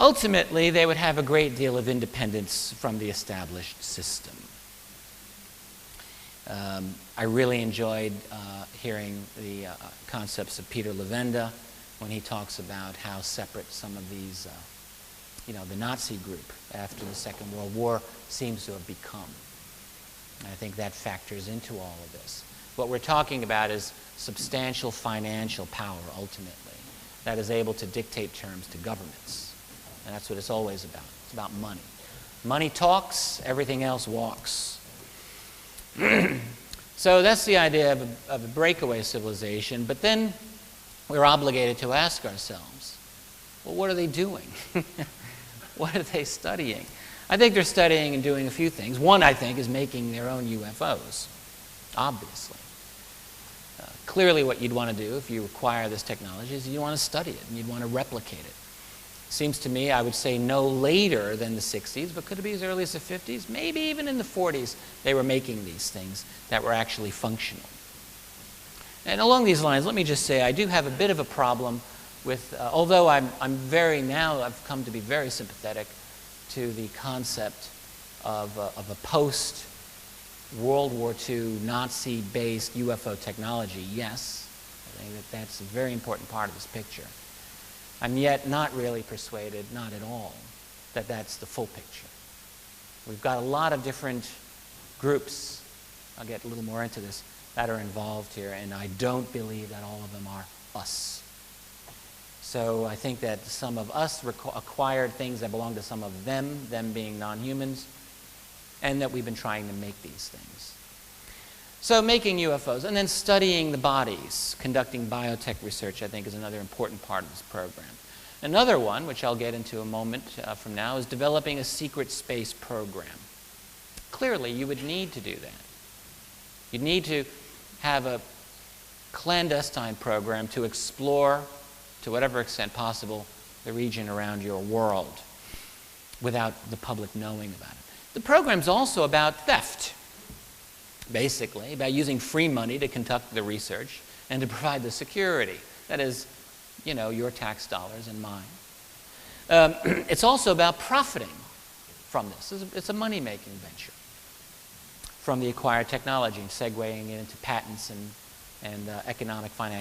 Ultimately, they would have a great deal of independence from the established system. I really enjoyed hearing the concepts of Peter Levenda when he talks about how separate some of these, the Nazi group after the Second World War seems to have become. And I think that factors into all of this. What we're talking about is substantial financial power, ultimately, that is able to dictate terms to governments. And that's what it's always about. It's about money. Money talks, everything else walks. So that's the idea of a breakaway civilization. But then we're obligated to ask ourselves, well, what are they doing? What are they studying? I think they're studying and doing a few things. One, I think, is making their own UFOs, obviously. Clearly what you'd want to do if you acquire this technology is you want to study it and you'd want to replicate it. Seems to me, I would say no later than the 60s, but could it be as early as the 50s? Maybe even in the 40s they were making these things that were actually functional. And along these lines, let me just say I do have a bit of a problem with, although I've come to be very sympathetic to the concept of a post-World War II Nazi-based UFO technology. Yes, I think that that's a very important part of this picture. I'm yet not really persuaded, not at all, that that's the full picture. We've got a lot of different groups, I'll get a little more into this, that are involved here, and I don't believe that all of them are us. So I think that some of us acquired things that belong to some of them being non-humans, and that we've been trying to make these things. So making UFOs, and then studying the bodies, conducting biotech research, I think is another important part of this program. Another one, which I'll get into a moment from now, is developing a secret space program. Clearly, you would need to do that. You'd need to have a clandestine program to explore, to whatever extent possible, the region around your world without the public knowing about it. The program's also about theft, basically, about using free money to conduct the research and to provide the security. That is, your tax dollars and mine. It's also about profiting from this. It's a money-making venture from the acquired technology, segueing it into patents and economic financial